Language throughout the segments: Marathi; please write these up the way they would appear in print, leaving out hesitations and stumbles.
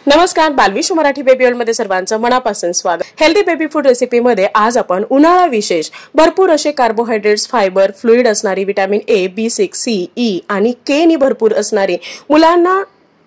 नमस्कार, बालविश मराठी बेबी वर्ल्ड मध्ये सर्वांचं मनापासून स्वागत। हेल्दी बेबी फूड रेसिपी मध्ये आज आपण उन्हाळा विशेष भरपूर असे कार्बोहायड्रेट्स, फायबर, फ्लुइड असणारी vitamin A, B6, C, E आणि K नी भरपूर असणारी, मुलांना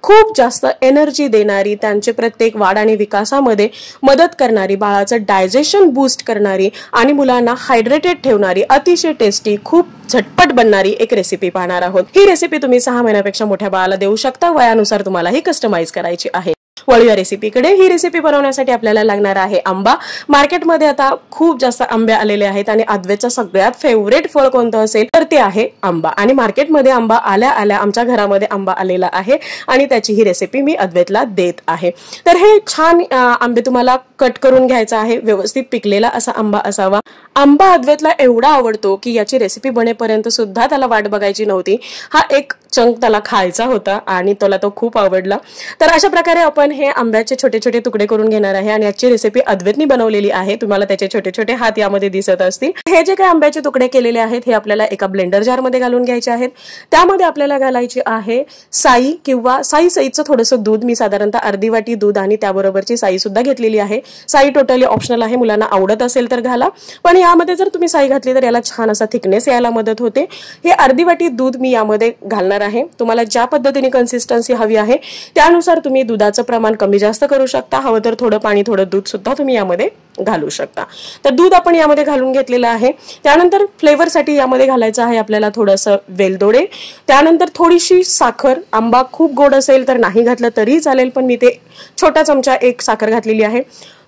खूप जास्त एनर्जी देणारी, त्यांचे प्रत्येक वाढ आणि विकासामध्ये मदत करणारी, बाळाचं डायजेशन बूस्ट करणारी आणि मुलांना हायड्रेटेड ठेवणारी, अतिशय टेस्टी, खूप झटपट बनणारी एक रेसिपी पाहणार आहोत। ही रेसिपी तुम्ही 6 महिन्यापेक्षा मोठ्या बाळाला देऊ शकता। वयानुसार तुम्हाला ही कस्टमाइज करायची आहे। वळूया रेसिपीकडे। ही रेसिपी बनवण्यासाठी आपल्याला लागणार आहे आंबा। मार्केटमध्ये आता खूप जास्त आंबे आलेले आहेत आणि अद्वैतचं सगळ्यात फेवरेट फळ कोणतं असेल तर ते आहे आंबा। आणि मार्केटमध्ये आंबा आल्या आमच्या घरामध्ये आंबा आलेला आहे आणि त्याची ही रेसिपी मी अद्वैतला देत आहे। तर हे छान आंबे तुम्हाला कट करून घ्यायचा आहे। व्यवस्थित पिकलेला असा आंबा असावा। आंबा अद्वैतला एवढा आवडतो की याची रेसिपी बनेपर्यंत सुद्धा त्याला वाट बघायची नव्हती। हा एक चंक त्याला खायचा होता आणि त्याला तो खूप आवडला। तर अशा प्रकारे आपण हे आंब्याचे छोटे छोटे तुकडे करून घेणार आहे आणि याची रेसिपी अद्वैतनी बनवलेली आहे। तुम्हाला त्याचे छोटे छोटे हात यामध्ये दिसत असतील। हे जे काही आंब्याचे तुकडे केलेले आहेत हे आपल्याला एका ब्लेंडर जार मध्ये घालून घ्यायचे आहेत। त्यामध्ये आपल्याला घालायची आहे साई किंवा साईचं थोडंसं दूध। मी साधारणतः अर्धी वाटी दूध आणि त्याबरोबरची साई सुद्धा घेतलेली आहे। साई टोटली ऑप्शनल आहे, मुलांना आवडत असेल तर घाला, पण यामध्ये जर तुम्ही साई घातली तर याला छान असा थिकनेस यायला मदत होते। हे अर्धी वाटी दूध मी यामध्ये घालणार आहे। तुम्हाला ज्या पद्धतीने कन्सिस्टन्सी हवी आहे त्यानुसार तुम्ही दुधाचं प्रमाण कमी जास्त करू शकता। हवं तर थोडं पाणी थोडं दूध सुद्धा तुम्ही यामध्ये घालू शकता। तर दूध आपण यामध्ये घालून घेतलेलं आहे। त्यानंतर फ्लेवर साठी यामध्ये घालायचं आहे आपल्याला थोडंसं वेलदोडे, त्यानंतर थोडीशी साखर। आंबा खूप गोड असेल तर नाही घातलं तरी चालेल, पण मी ते छोटा चमचा एक साखर घातलेली आहे।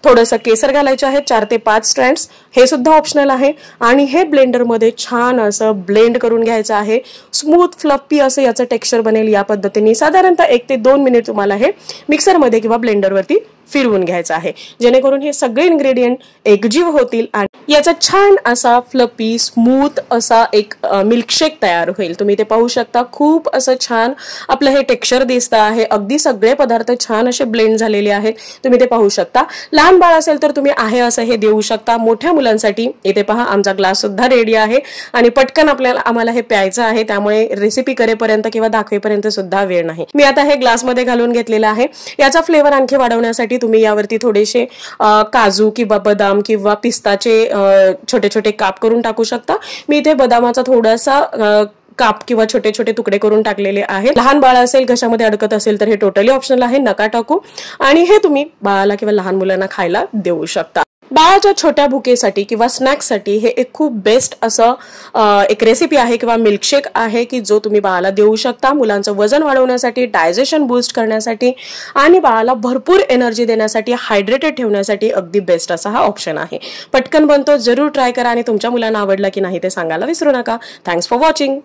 थोडंसं केसर घालायचे आहे, 4 ते 5 स्ट्रँड्स, हे सुद्धा ऑप्शनल आहे। आणि हे ब्लेंडर मध्ये छान असं ब्लेंड करून घ्यायचं आहे। स्मूथ फ्लफी असं याचं टेक्स्चर बनेल या पद्धतीने। साधारणतः 1 ते 2 मिनिट तुम्हाला हे मिक्सर मध्ये किंवा ब्लेंडर वरती फिरवून घ्यायचं आहे, जेणेकरून हे सगळे इन्ग्रेडियंट एकजीव होतील आणि याचा छान असा फ्लफी स्मूथ असा एक मिल्कशेक तयार होईल। तुम्ही ते पाहू शकता, खूप असं छान आपलं हे टेक्स्चर दिसतं आहे। अगदी सगळे पदार्थ छान असे ब्लेंड झालेले आहेत, तुम्ही ते पाहू शकता। लहान बाळ असेल तर तुम्ही आहे असं हे देऊ शकता। मोठ्या मुलांसाठी इथे पहा आमचा ग्लास सुद्धा रेडी आहे आणि पटकन आम्हाला हे प्यायचं आहे, त्यामुळे रेसिपी करेपर्यंत किंवा दाखवेपर्यंत सुद्धा वेळ नाही। मी आता हे ग्लास मध्ये घालून घेतलेलं आहे। याचा फ्लेवर आणखी वाढवण्यासाठी तुम्ही यावरती थोडेसे काजू किंवा बदाम किंवा पिस्ताचे छोटे छोटे काप करून टाकू शकता। मी इथे बदामाचा थोडासा काप किंवा छोटे छोटे तुकडे करून टाकलेले आहेत। लहान बाळ असेल, घशामध्ये अडकत असेल तर हे टोटली ऑप्शनल आहे, नका टाकू। आणि हे तुम्ही बाळाला किंवा लहान मुलांना खायला देऊ शकता। बाळाच्या छोट्या भुकेसाठी किंवा स्नॅक्ससाठी हे एक खूप बेस्ट असं एक रेसिपी आहे किंवा मिल्कशेक आहे की जो तुम्ही बाळाला देऊ शकता। मुलांचं वजन वाढवण्यासाठी, डायजेशन बूस्ट करण्यासाठी आणि बाळाला भरपूर एनर्जी देण्यासाठी, हायड्रेटेड ठेवण्यासाठी अगदी बेस्ट असा हा ऑप्शन आहे। पटकन बनतो, जरूर ट्राय करा आणि तुमच्या मुलांना आवडला की नाही ते सांगायला विसरू नका। Thanks for watching.